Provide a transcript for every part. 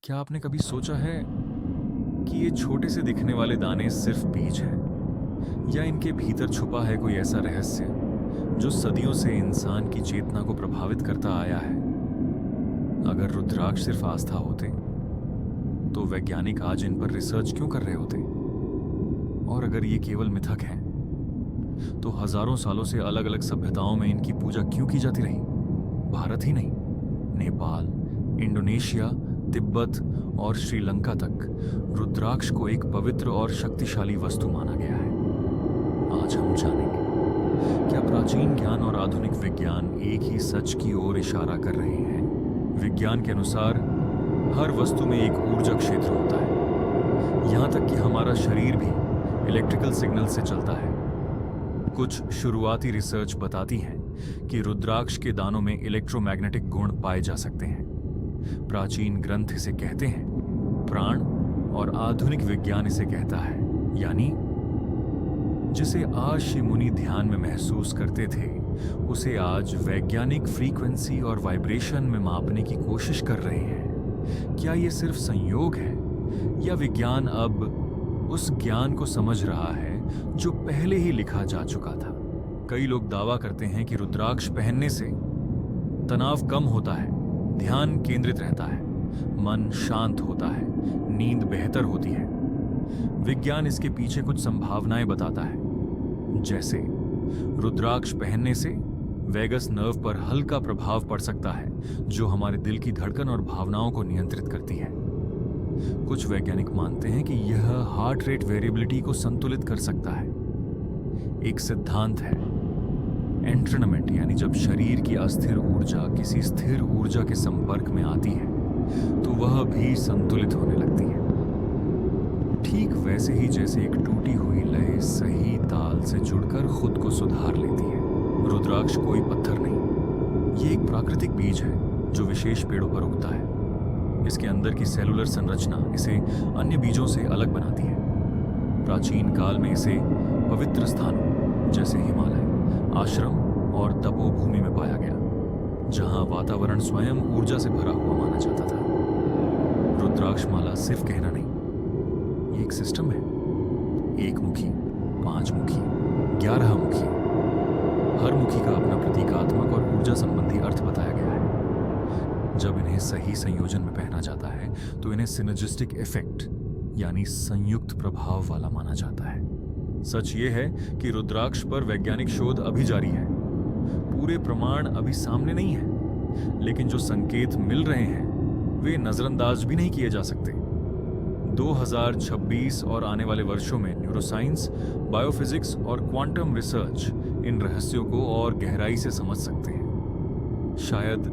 क्या आपने कभी सोचा है कि ये छोटे से दिखने वाले दाने सिर्फ बीज हैं या इनके भीतर छुपा है कोई ऐसा रहस्य जो सदियों से इंसान की चेतना को प्रभावित करता आया है। अगर रुद्राक्ष सिर्फ आस्था होते तो वैज्ञानिक आज इन पर रिसर्च क्यों कर रहे होते? और अगर ये केवल मिथक हैं तो हजारों सालों से अलग अलग सभ्यताओं में इनकी पूजा क्यों की जाती रही? भारत ही नहीं, नेपाल, इंडोनेशिया, तिब्बत और श्रीलंका तक रुद्राक्ष को एक पवित्र और शक्तिशाली वस्तु माना गया है। आज हम जानेंगे क्या प्राचीन ज्ञान और आधुनिक विज्ञान एक ही सच की ओर इशारा कर रहे हैं। विज्ञान के अनुसार हर वस्तु में एक ऊर्जा क्षेत्र होता है, यहां तक कि हमारा शरीर भी इलेक्ट्रिकल सिग्नल से चलता है। कुछ शुरुआती रिसर्च बताती है कि रुद्राक्ष के दानों में इलेक्ट्रोमैग्नेटिक गुण पाए जा सकते हैं। प्राचीन ग्रंथ इसे कहते हैं प्राण और आधुनिक विज्ञान इसे कहता है यानी। जिसे आज ऋषि मुनि ध्यान में महसूस करते थे उसे आज वैज्ञानिक फ्रीक्वेंसी और वाइब्रेशन में मापने की कोशिश कर रहे हैं। क्या यह सिर्फ संयोग है या विज्ञान अब उस ज्ञान को समझ रहा है जो पहले ही लिखा जा चुका था? कई लोग दावा करते हैं कि रुद्राक्ष पहनने से तनाव कम होता है, ध्यान केंद्रित रहता है, मन शांत होता है, नींद बेहतर होती है। विज्ञान इसके पीछे कुछ संभावनाएं बताता है, जैसे रुद्राक्ष पहनने से वेगस नर्व पर हल्का प्रभाव पड़ सकता है जो हमारे दिल की धड़कन और भावनाओं को नियंत्रित करती है। कुछ वैज्ञानिक मानते हैं कि यह हार्ट रेट वेरिएबिलिटी को संतुलित कर सकता है। एक सिद्धांत है एंट्रेनमेंट, यानी जब शरीर की अस्थिर ऊर्जा किसी स्थिर ऊर्जा के संपर्क में आती है तो वह भी संतुलित होने लगती है। ठीक वैसे ही जैसे एक टूटी हुई लय सही ताल से जुड़कर खुद को सुधार लेती है। रुद्राक्ष कोई पत्थर नहीं, ये एक प्राकृतिक बीज है जो विशेष पेड़ों पर उगता है। इसके अंदर की सेलुलर संरचना इसे अन्य बीजों से अलग बनाती है। प्राचीन काल में इसे पवित्र स्थानों जैसे हिमालय, आश्रम और तपोभूमि में पाया गया, जहां वातावरण स्वयं ऊर्जा से भरा हुआ माना जाता था। रुद्राक्ष माला सिर्फ कहना नहीं, ये एक सिस्टम है। 1 मुखी, 5 मुखी, 11 मुखी, हर मुखी का अपना प्रतीकात्मक और ऊर्जा संबंधी अर्थ बताया गया है। जब इन्हें सही संयोजन में पहना जाता है तो इन्हें सिनर्जिस्टिक इफेक्ट यानी संयुक्त प्रभाव वाला माना जाता है। सच ये है कि रुद्राक्ष पर वैज्ञानिक शोध अभी जारी है। पूरे प्रमाण अभी सामने नहीं है, लेकिन जो संकेत मिल रहे हैं वे नजरअंदाज भी नहीं किए जा सकते। 2026 और आने वाले वर्षों में न्यूरोसाइंस, बायोफिजिक्स और क्वांटम रिसर्च इन रहस्यों को और गहराई से समझ सकते हैं। शायद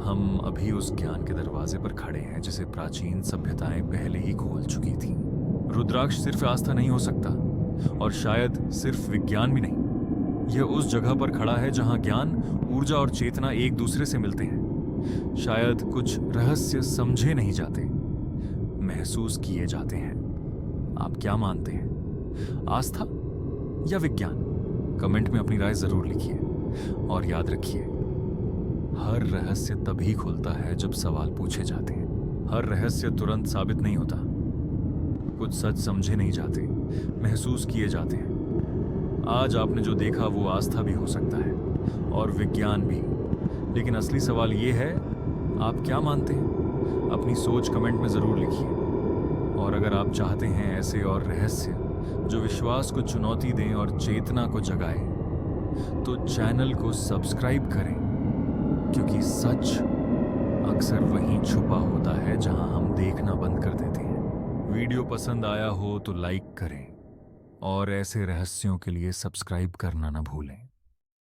हम अभी उस ज्ञान के दरवाजे पर खड़े हैं जिसे प्राचीन सभ्यताएं पहले ही खोल चुकी थीं। रुद्राक्ष सिर्फ आस्था नहीं हो सकता और शायद सिर्फ विज्ञान भी नहीं। यह उस जगह पर खड़ा है जहां ज्ञान, ऊर्जा और चेतना एक दूसरे से मिलते हैं। शायद कुछ रहस्य समझे नहीं जाते, महसूस किए जाते हैं। आप क्या मानते हैं, आस्था या विज्ञान? कमेंट में अपनी राय जरूर लिखिए और याद रखिए, हर रहस्य तभी खुलता है जब सवाल पूछे जाते हैं। हर रहस्य तुरंत साबित नहीं होता। कुछ सच समझे नहीं जाते, महसूस किए जाते हैं। आज आपने जो देखा वो आस्था भी हो सकता है और विज्ञान भी, लेकिन असली सवाल ये है, आप क्या मानते हैं? अपनी सोच कमेंट में जरूर लिखिए। और अगर आप चाहते हैं ऐसे और रहस्य जो विश्वास को चुनौती दें और चेतना को जगाए तो चैनल को सब्सक्राइब करें, क्योंकि सच अक्सर वहीं छुपा होता है जहां हम देखना बंद कर देते हैं। वीडियो पसंद आया हो तो लाइक करें और ऐसे रहस्यों के लिए सब्सक्राइब करना ना भूलें।